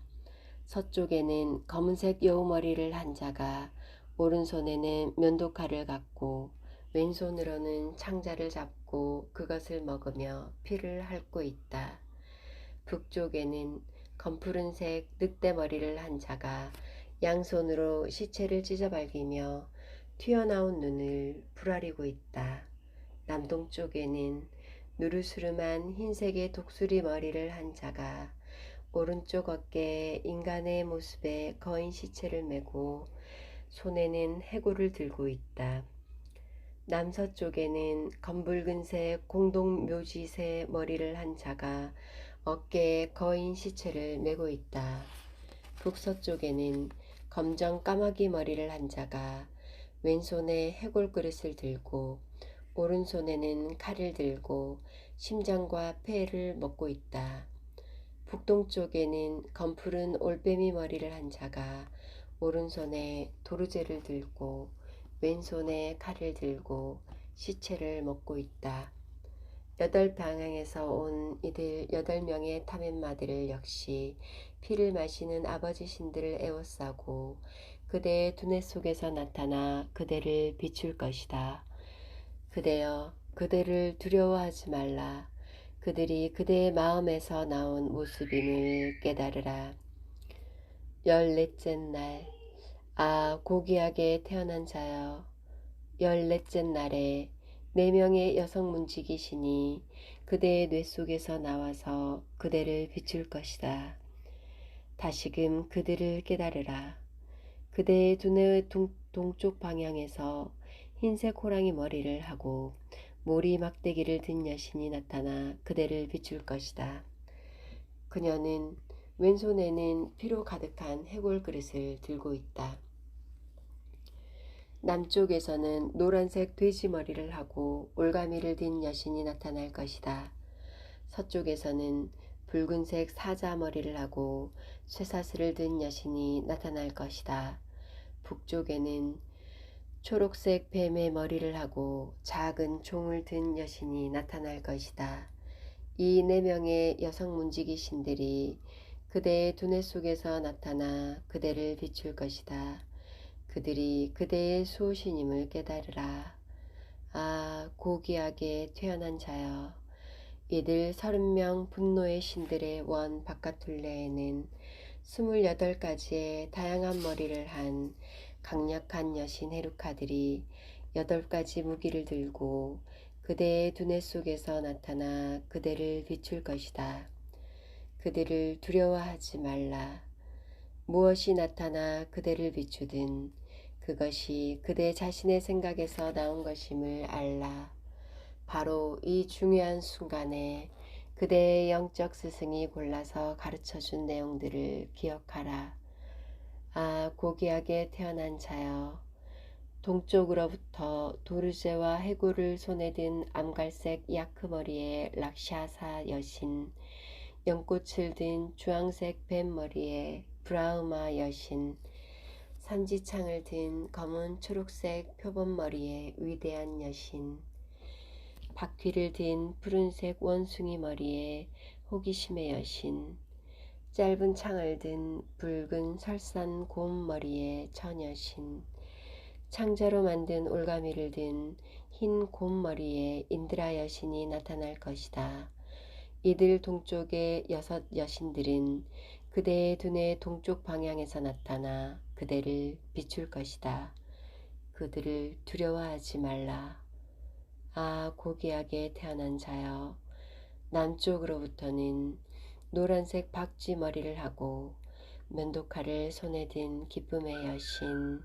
서쪽에는 검은색 여우머리를 한 자가 오른손에는 면도칼을 갖고 왼손으로는 창자를 잡고 그것을 먹으며 피를 핥고 있다. 북쪽에는 검푸른색 늑대머리를 한 자가 양손으로 시체를 찢어발기며 튀어나온 눈을 부라리고 있다. 남동쪽에는 누르스름한 흰색의 독수리 머리를 한 자가 오른쪽 어깨에 인간의 모습의 거인 시체를 메고 손에는 해골을 들고 있다. 남서쪽에는 검붉은색 공동묘지새 머리를 한 자가 어깨에 거인 시체를 메고 있다. 북서쪽에는 검정 까마귀 머리를 한 자가 왼손에 해골 그릇을 들고 오른손에는 칼을 들고 심장과 폐를 먹고 있다. 북동쪽에는 검푸른 올빼미 머리를 한 자가 오른손에 도르제를 들고 왼손에 칼을 들고 시체를 먹고 있다. 8방향에서 온 이들 8명의 타멘마들을 역시 피를 마시는 아버지 신들을 에워싸고 그대의 두뇌 속에서 나타나 그대를 비출 것이다. 그대여, 그대를 두려워하지 말라. 그들이 그대의 마음에서 나온 모습임을 깨달으라. 14째 날, 아, 고귀하게 태어난 자여, 14째 날에 4명의 여성 문지기신이 그대의 뇌 속에서 나와서 그대를 비출 것이다. 다시금 그들을 깨달으라. 그대의 두뇌의 동쪽 방향에서 흰색 호랑이 머리를 하고 모리 막대기를 든 여신이 나타나 그대를 비출 것이다. 그녀는 왼손에는 피로 가득한 해골 그릇을 들고 있다. 남쪽에서는 노란색 돼지 머리를 하고 올가미를 든 여신이 나타날 것이다. 서쪽에서는 붉은색 사자 머리를 하고 쇠사슬을 든 여신이 나타날 것이다. 북쪽에는 초록색 뱀의 머리를 하고 작은 종을 든 여신이 나타날 것이다. 이 4명의 여성 문지기 신들이 그대의 두뇌 속에서 나타나 그대를 비출 것이다. 그들이 그대의 수호신임을 깨달으라. 아, 고귀하게 태어난 자여, 이들 30명 분노의 신들의 원 바깥둘레에는 28가지의 다양한 머리를 한 강력한 여신 헤루카들이 8가지 무기를 들고 그대의 두뇌 속에서 나타나 그대를 비출 것이다. 그들을 두려워하지 말라. 무엇이 나타나 그대를 비추든 그것이 그대 자신의 생각에서 나온 것임을 알라. 바로 이 중요한 순간에 그대의 영적 스승이 골라서 가르쳐준 내용들을 기억하라. 아, 고귀하게 태어난 자여, 동쪽으로부터 도르제와 해골을 손에 든 암갈색 야크머리의 락샤사 여신, 연꽃을 든 주황색 뱀머리의 브라우마 여신, 삼지창을 든 검은 초록색 표범머리의 위대한 여신, 바퀴를 든 푸른색 원숭이 머리의 호기심의 여신, 짧은 창을 든 붉은 설산 곰 머리의 처녀신, 창자로 만든 올가미를 든 흰 곰 머리의 인드라 여신이 나타날 것이다. 이들 동쪽의 6 여신들은 그대의 두뇌 동쪽 방향에서 나타나 그대를 비출 것이다. 그들을 두려워하지 말라. 아, 고귀하게 태어난 자여, 남쪽으로부터는 노란색 박쥐 머리를 하고 면도칼을 손에 든 기쁨의 여신,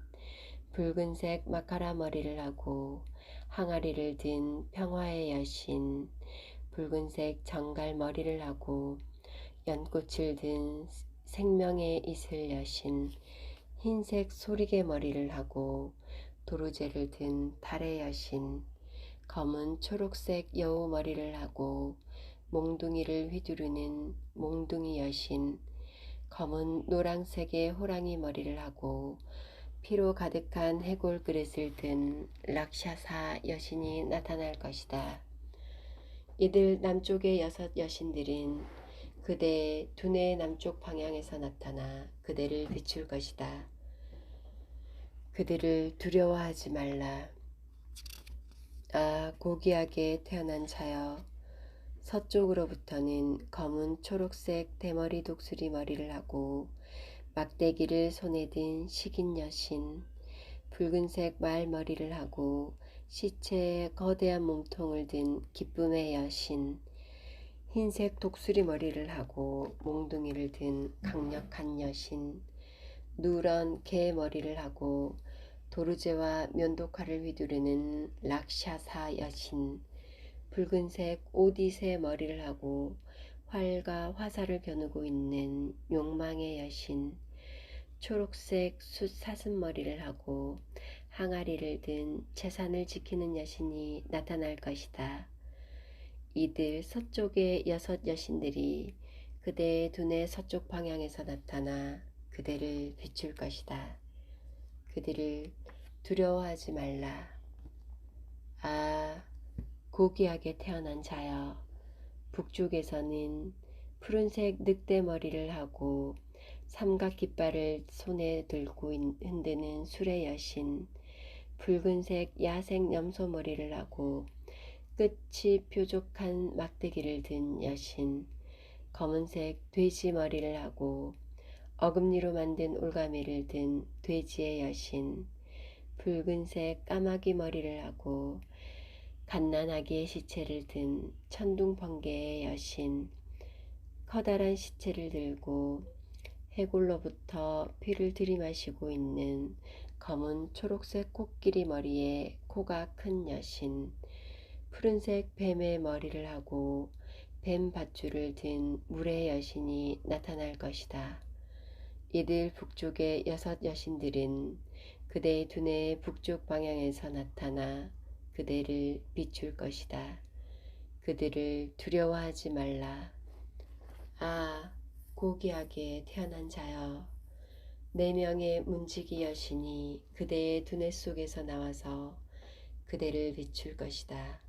붉은색 마카라 머리를 하고 항아리를 든 평화의 여신, 붉은색 정갈 머리를 하고 연꽃을 든 생명의 이슬 여신, 흰색 소리개 머리를 하고 도루제를 든 달의 여신, 검은 초록색 여우 머리를 하고 몽둥이를 휘두르는 몽둥이 여신, 검은 노란색의 호랑이 머리를 하고 피로 가득한 해골 그릇을 든 락샤사 여신이 나타날 것이다. 이들 남쪽의 6 여신들은 그대의 두뇌 남쪽 방향에서 나타나 그대를 비출 것이다. 그들을 두려워하지 말라. 아, 고귀하게 태어난 자여, 서쪽으로부터는 검은 초록색 대머리 독수리 머리를 하고 막대기를 손에 든 식인 여신, 붉은색 말 머리를 하고 시체의 거대한 몸통을 든 기쁨의 여신, 흰색 독수리 머리를 하고 몽둥이를 든 강력한 여신, 누런 개 머리를 하고 도르제와 면도칼을 휘두르는 락샤사 여신, 붉은색 오디세 머리를 하고 활과 화살을 겨누고 있는 욕망의 여신, 초록색 숫사슴머리를 하고 항아리를 든 재산을 지키는 여신이 나타날 것이다. 이들 서쪽의 6 여신들이 그대의 두뇌 서쪽 방향에서 나타나 그대를 비출 것이다. 그들을 두려워하지 말라. 아, 고귀하게 태어난 자여, 북쪽에서는 푸른색 늑대 머리를 하고 삼각 깃발을 손에 들고 흔드는 술의 여신, 붉은색 야생 염소 머리를 하고 끝이 뾰족한 막대기를 든 여신, 검은색 돼지 머리를 하고 어금니로 만든 올가미를 든 돼지의 여신, 붉은색 까마귀 머리를 하고 갓난아기의 시체를 든 천둥번개의 여신, 커다란 시체를 들고 해골로부터 피를 들이마시고 있는 검은 초록색 코끼리 머리에 코가 큰 여신, 푸른색 뱀의 머리를 하고 뱀 밧줄을 든 물의 여신이 나타날 것이다. 이들 북쪽의 6 여신들은 그대의 두뇌의 북쪽 방향에서 나타나 그대를 비출 것이다. 그들을 두려워하지 말라. 아, 고귀하게 태어난 자여, 4명의 문지기 여신이 그대의 두뇌 속에서 나와서 그대를 비출 것이다.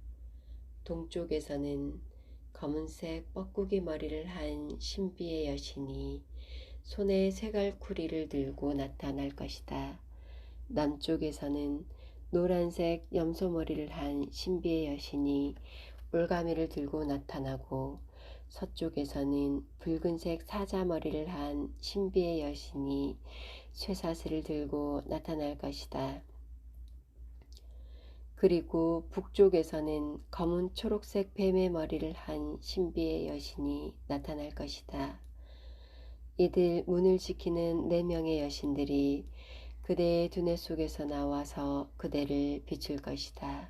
동쪽에서는 검은색 뻐꾸기 머리를 한 신비의 여신이 손에 쇠갈쿠리를 들고 나타날 것이다. 남쪽에서는 노란색 염소머리를 한 신비의 여신이 올가미를 들고 나타나고 서쪽에서는 붉은색 사자머리를 한 신비의 여신이 쇠사슬을 들고 나타날 것이다. 그리고 북쪽에서는 검은 초록색 뱀의 머리를 한 신비의 여신이 나타날 것이다. 이들 문을 지키는 4명의 여신들이 그대의 두뇌 속에서 나와서 그대를 비출 것이다.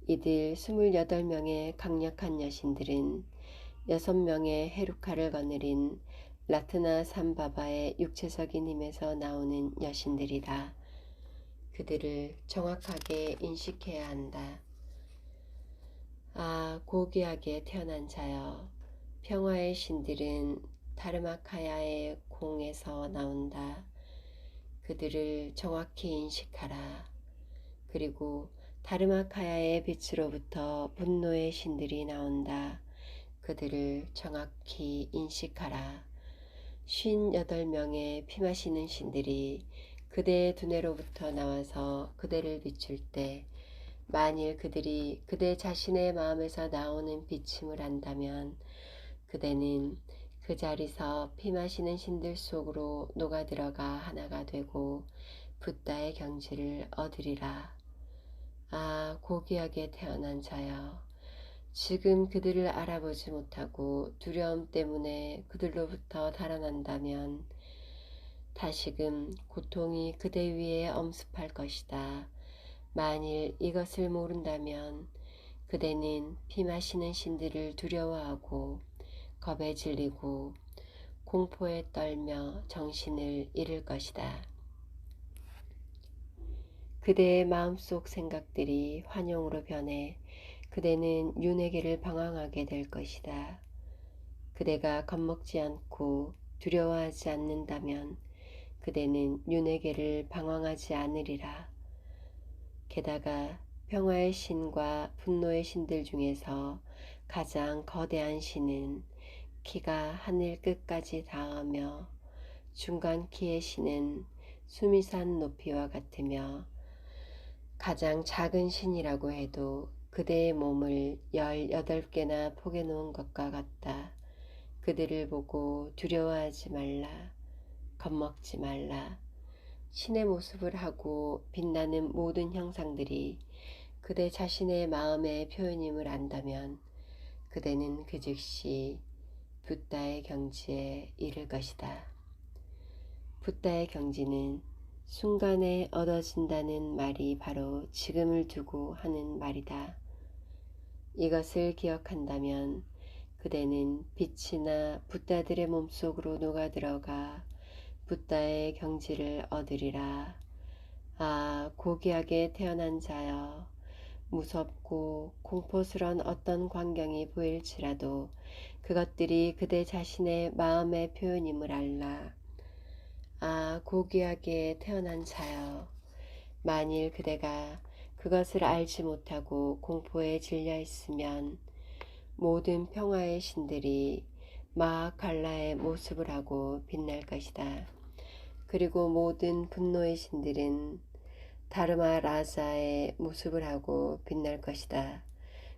이들 28명의 강력한 여신들은 6명의 헤루카를 거느린 라트나 삼바바의 육체적인 힘에서 나오는 여신들이다. 그들을 정확하게 인식해야 한다. 아, 고귀하게 태어난 자여, 평화의 신들은 다르마카야의 공에서 나온다. 그들을 정확히 인식하라. 그리고 다르마카야의 빛으로부터 분노의 신들이 나온다. 그들을 정확히 인식하라. 58명의 피마시는 신들이 그대의 두뇌로부터 나와서 그대를 비출 때 만일 그들이 그대 자신의 마음에서 나오는 비침을 한다면 그대는 그 자리서 피 마시는 신들 속으로 녹아들어가 하나가 되고 붓다의 경지를 얻으리라. 아, 고귀하게 태어난 자여, 지금 그들을 알아보지 못하고 두려움 때문에 그들로부터 달아난다면 다시금 고통이 그대 위에 엄습할 것이다. 만일 이것을 모른다면 그대는 피 마시는 신들을 두려워하고 겁에 질리고 공포에 떨며 정신을 잃을 것이다. 그대의 마음속 생각들이 환영으로 변해 그대는 윤회계를 방황하게 될 것이다. 그대가 겁먹지 않고 두려워하지 않는다면 그대는 윤회계를 방황하지 않으리라. 게다가 평화의 신과 분노의 신들 중에서 가장 거대한 신은 키가 하늘 끝까지 닿으며 중간 키의 신은 수미산 높이와 같으며 가장 작은 신이라고 해도 그대의 몸을 18개나 포개 놓은 것과 같다. 그들을 보고 두려워하지 말라. 겁먹지 말라. 신의 모습을 하고 빛나는 모든 형상들이 그대 자신의 마음의 표현임을 안다면 그대는 그 즉시 붓다의 경지에 이를 것이다. 붓다의 경지는 순간에 얻어진다는 말이 바로 지금을 두고 하는 말이다. 이것을 기억한다면 그대는 빛이나 붓다들의 몸속으로 녹아들어가 붓다의 경지를 얻으리라. 아, 고귀하게 태어난 자여, 무섭고 공포스런 어떤 광경이 보일지라도 그것들이 그대 자신의 마음의 표현임을 알라. 아, 고귀하게 태어난 자여, 만일 그대가 그것을 알지 못하고 공포에 질려 있으면 모든 평화의 신들이 마하칼라의 모습을 하고 빛날 것이다. 그리고 모든 분노의 신들은 다르마 라자의 모습을 하고 빛날 것이다.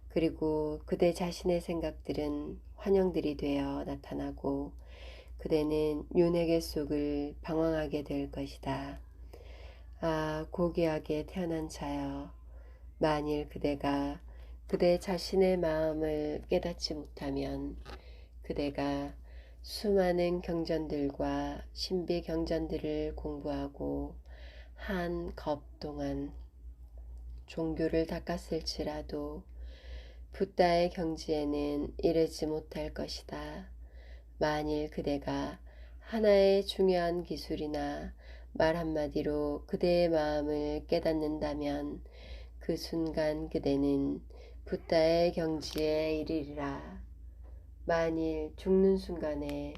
그리고 그대 자신의 생각들은 환영들이 되어 나타나고 그대는 윤회계 속을 방황하게 될 것이다. 아, 고귀하게 태어난 자여, 만일 그대가 그대 자신의 마음을 깨닫지 못하면 그대가 수많은 경전들과 신비 경전들을 공부하고 한 겁 동안 종교를 닦았을지라도 붓다의 경지에는 이르지 못할 것이다. 만일 그대가 하나의 중요한 기술이나 말 한마디로 그대의 마음을 깨닫는다면 그 순간 그대는 붓다의 경지에 이르리라. 만일 죽는 순간에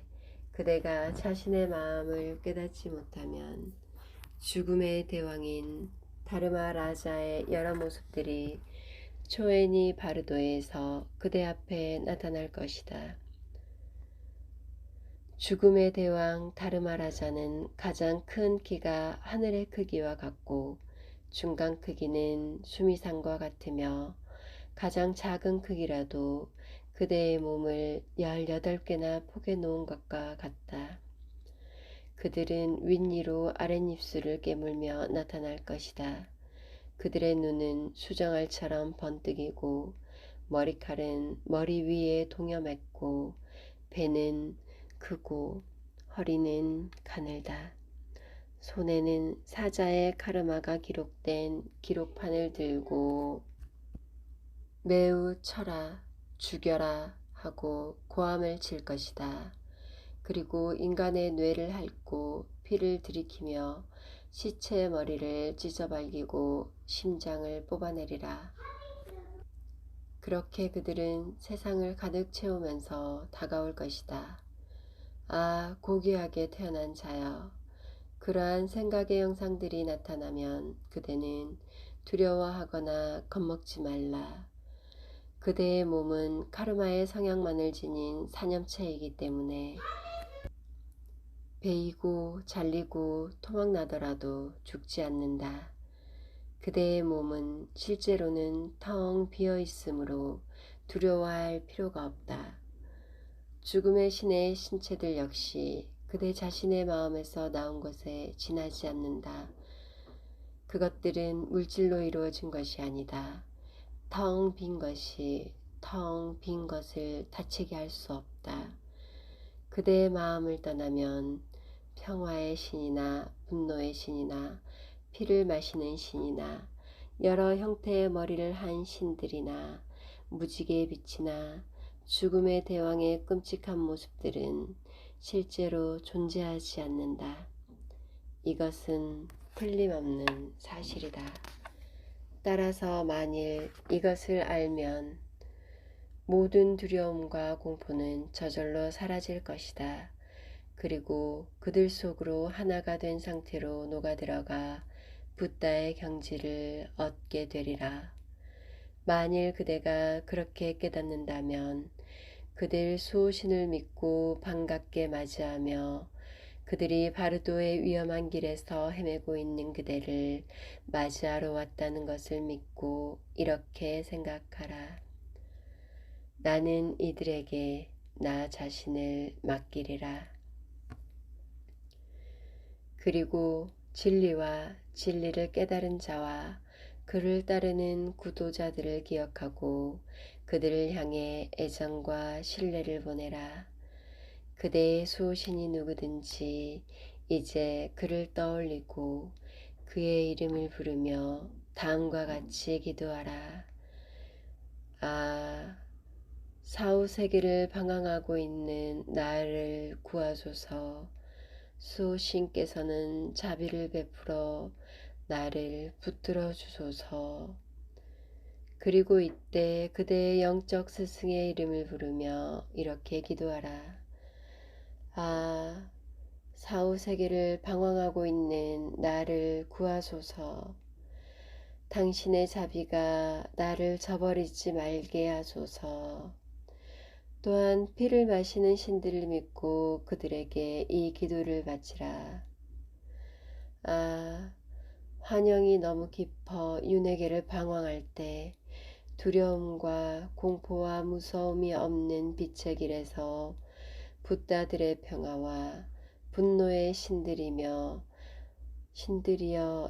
그대가 자신의 마음을 깨닫지 못하면 죽음의 대왕인 다르마 라자의 여러 모습들이 초에니 바르도에서 그대 앞에 나타날 것이다. 죽음의 대왕 다르마라자는 가장 큰 키가 하늘의 크기와 같고 중간 크기는 수미산과 같으며 가장 작은 크기라도 그대의 몸을 18개나 포개 놓은 것과 같다. 그들은 윗니로 아랫입술을 깨물며 나타날 것이다. 그들의 눈은 수정알처럼 번뜩이고 머리칼은 머리 위에 동여맸고 배는 크고 허리는 가늘다. 손에는 사자의 카르마가 기록된 기록판을 들고 매우 쳐라, 죽여라 하고 고함을 칠 것이다. 그리고 인간의 뇌를 핥고 피를 들이키며 시체의 머리를 찢어발기고 심장을 뽑아내리라. 그렇게 그들은 세상을 가득 채우면서 다가올 것이다. 아, 고귀하게 태어난 자여, 그러한 생각의 형상들이 나타나면 그대는 두려워하거나 겁먹지 말라. 그대의 몸은 카르마의 성향만을 지닌 사념체이기 때문에 베이고 잘리고 토막나더라도 죽지 않는다. 그대의 몸은 실제로는 텅 비어 있으므로 두려워할 필요가 없다. 죽음의 신의 신체들 역시 그대 자신의 마음에서 나온 것에 지나지 않는다. 그것들은 물질로 이루어진 것이 아니다. 텅 빈 것이 텅 빈 것을 다치게 할 수 없다. 그대의 마음을 떠나면 평화의 신이나 분노의 신이나 피를 마시는 신이나 여러 형태의 머리를 한 신들이나 무지개의 빛이나 죽음의 대왕의 끔찍한 모습들은 실제로 존재하지 않는다. 이것은 틀림없는 사실이다. 따라서 만일 이것을 알면 모든 두려움과 공포는 저절로 사라질 것이다. 그리고 그들 속으로 하나가 된 상태로 녹아들어가 붓다의 경지를 얻게 되리라. 만일 그대가 그렇게 깨닫는다면 그들 수호신을 믿고 반갑게 맞이하며 그들이 바르도의 위험한 길에서 헤매고 있는 그대를 맞이하러 왔다는 것을 믿고 이렇게 생각하라. 나는 이들에게 나 자신을 맡기리라. 그리고 진리와 진리를 깨달은 자와 그를 따르는 구도자들을 기억하고 그들을 향해 애정과 신뢰를 보내라. 그대의 수호신이 누구든지 이제 그를 떠올리고 그의 이름을 부르며 다음과 같이 기도하라. 아, 사후세계를 방황하고 있는 나를 구하소서. 수호신께서는 자비를 베풀어 나를 붙들어 주소서. 그리고 이때 그대의 영적 스승의 이름을 부르며 이렇게 기도하라. 아, 사후세계를 방황하고 있는 나를 구하소서. 당신의 자비가 나를 저버리지 말게 하소서. 또한 피를 마시는 신들을 믿고 그들에게 이 기도를 바치라. 아, 환영이 너무 깊어 윤회계를 방황할 때 두려움과 공포와 무서움이 없는 빛의 길에서 붓다들의 평화와 분노의 신들이여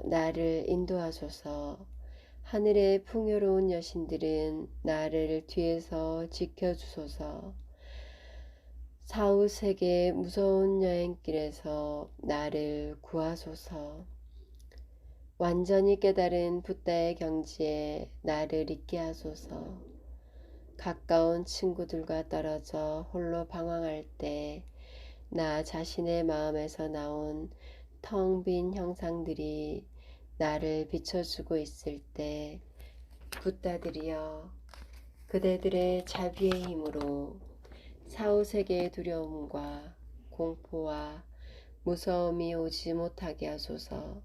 나를 인도하소서. 하늘의 풍요로운 여신들은 나를 뒤에서 지켜주소서. 사후세계의 무서운 여행길에서 나를 구하소서. 완전히 깨달은 붓다의 경지에 나를 있게 하소서. 가까운 친구들과 떨어져 홀로 방황할 때 나 자신의 마음에서 나온 텅 빈 형상들이 나를 비춰주고 있을 때 붓다들이여 그대들의 자비의 힘으로 사후세계의 두려움과 공포와 무서움이 오지 못하게 하소서.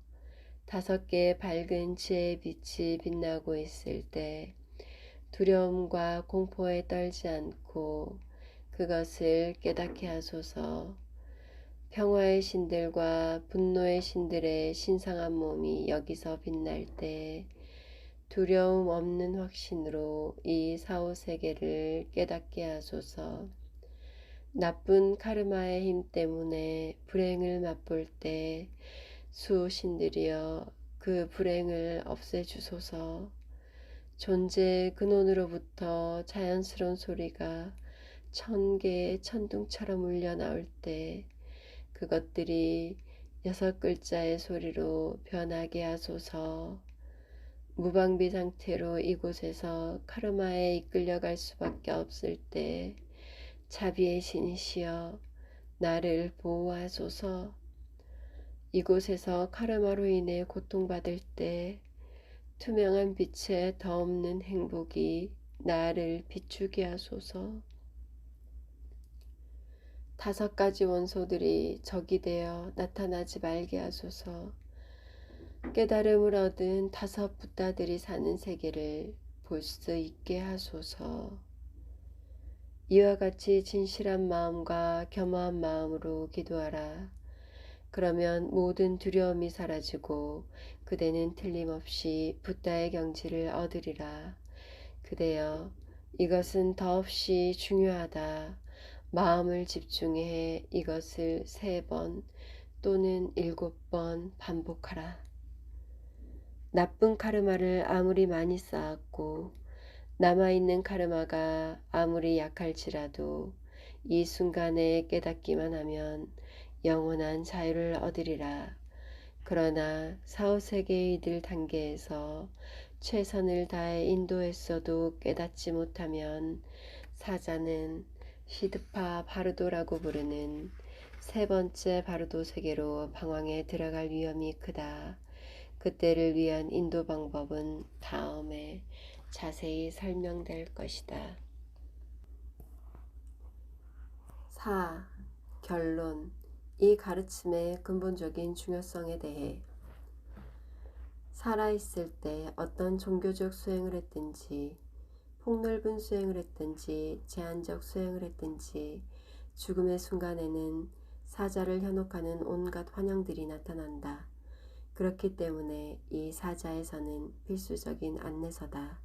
5개의 밝은 지혜의 빛이 빛나고 있을 때 두려움과 공포에 떨지 않고 그것을 깨닫게 하소서. 평화의 신들과 분노의 신들의 신성한 몸이 여기서 빛날 때 두려움 없는 확신으로 이 사후세계를 깨닫게 하소서. 나쁜 카르마의 힘 때문에 불행을 맛볼 때 수신들이여 그 불행을 없애주소서. 존재의 근원으로부터 자연스러운 소리가 1000개의 천둥처럼 울려 나올 때 그것들이 6글자의 소리로 변하게 하소서. 무방비 상태로 이곳에서 카르마에 이끌려갈 수밖에 없을 때 자비의 신이시여 나를 보호하소서. 이곳에서 카르마로 인해 고통받을 때 투명한 빛에 더없는 행복이 나를 비추게 하소서. 5가지 원소들이 적이 되어 나타나지 말게 하소서. 깨달음을 얻은 5 붓다들이 사는 세계를 볼 수 있게 하소서. 이와 같이 진실한 마음과 겸허한 마음으로 기도하라. 그러면 모든 두려움이 사라지고 그대는 틀림없이 붓다의 경지를 얻으리라. 그대여, 이것은 더없이 중요하다. 마음을 집중해 이것을 3번 또는 7번 반복하라. 나쁜 카르마를 아무리 많이 쌓았고 남아있는 카르마가 아무리 약할지라도 이 순간에 깨닫기만 하면 영원한 자유를 얻으리라. 그러나 사후세계의 이들 단계에서 최선을 다해 인도했어도 깨닫지 못하면 사자는 시드파 바르도라고 부르는 3번째 바르도 세계로 방황에 들어갈 위험이 크다. 그때를 위한 인도 방법은 다음에 자세히 설명될 것이다. 4. 결론. 이 가르침의 근본적인 중요성에 대해 살아있을 때 어떤 종교적 수행을 했든지 폭넓은 수행을 했든지 제한적 수행을 했든지 죽음의 순간에는 사자를 현혹하는 온갖 환영들이 나타난다. 그렇기 때문에 이 사자에서는 필수적인 안내서다.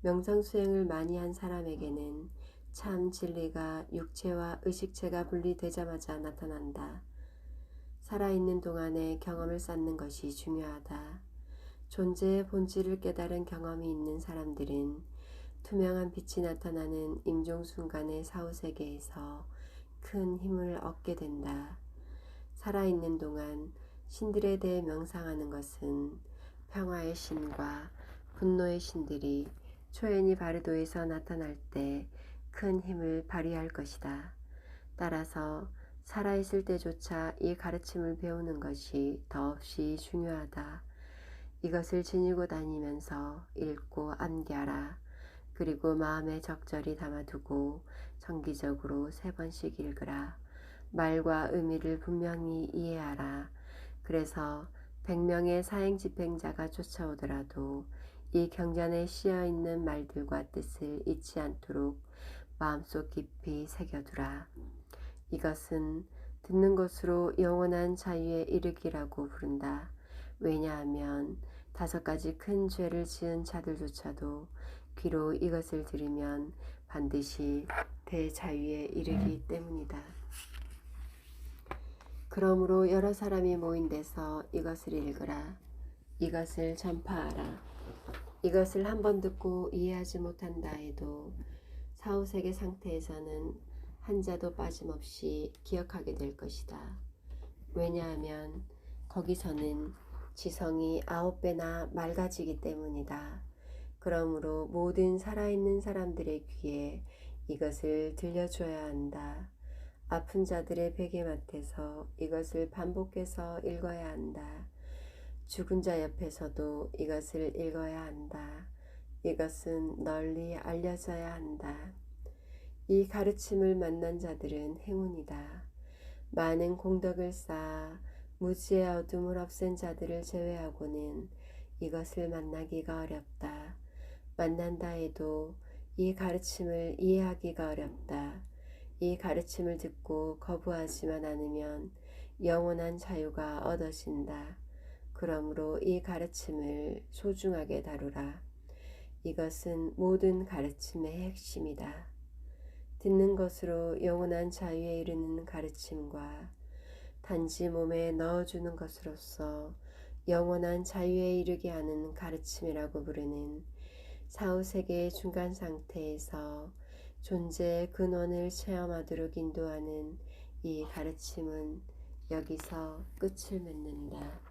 명상수행을 많이 한 사람에게는 참 진리가 육체와 의식체가 분리되자마자 나타난다. 살아있는 동안에 경험을 쌓는 것이 중요하다. 존재의 본질을 깨달은 경험이 있는 사람들은 투명한 빛이 나타나는 임종순간의 사후세계에서 큰 힘을 얻게 된다. 살아있는 동안 신들에 대해 명상하는 것은 평화의 신과 분노의 신들이 초연히 바르도에서 나타날 때 큰 힘을 발휘할 것이다. 따라서 살아있을 때조차 이 가르침을 배우는 것이 더없이 중요하다. 이것을 지니고 다니면서 읽고 암기하라. 그리고 마음에 적절히 담아두고 정기적으로 3번씩 읽으라. 말과 의미를 분명히 이해하라. 그래서 100명의 사행집행자가 쫓아오더라도 이 경전에 씌어있는 말들과 뜻을 잊지 않도록 마음속 깊이 새겨두라. 이것은 듣는 것으로 영원한 자유에 이르기라고 부른다. 왜냐하면 5가지 큰 죄를 지은 자들조차도 귀로 이것을 들으면 반드시 대자유에 이르기 때문이다. 그러므로 여러 사람이 모인 데서 이것을 읽으라. 이것을 전파하라. 이것을 한번 듣고 이해하지 못한다 해도 사후세계 상태에서는 한 자도 빠짐없이 기억하게 될 것이다. 왜냐하면 거기서는 지성이 9배나 맑아지기 때문이다. 그러므로 모든 살아있는 사람들의 귀에 이것을 들려줘야 한다. 아픈 자들의 베개맡에서 이것을 반복해서 읽어야 한다. 죽은 자 옆에서도 이것을 읽어야 한다. 이것은 널리 알려져야 한다. 이 가르침을 만난 자들은 행운이다. 많은 공덕을 쌓아 무지의 어둠을 없앤 자들을 제외하고는 이것을 만나기가 어렵다. 만난다 해도 이 가르침을 이해하기가 어렵다. 이 가르침을 듣고 거부하지만 않으면 영원한 자유가 얻어진다. 그러므로 이 가르침을 소중하게 다루라. 이것은 모든 가르침의 핵심이다. 듣는 것으로 영원한 자유에 이르는 가르침과 단지 몸에 넣어주는 것으로서 영원한 자유에 이르게 하는 가르침이라고 부르는 사후세계의 중간 상태에서 존재의 근원을 체험하도록 인도하는 이 가르침은 여기서 끝을 맺는다.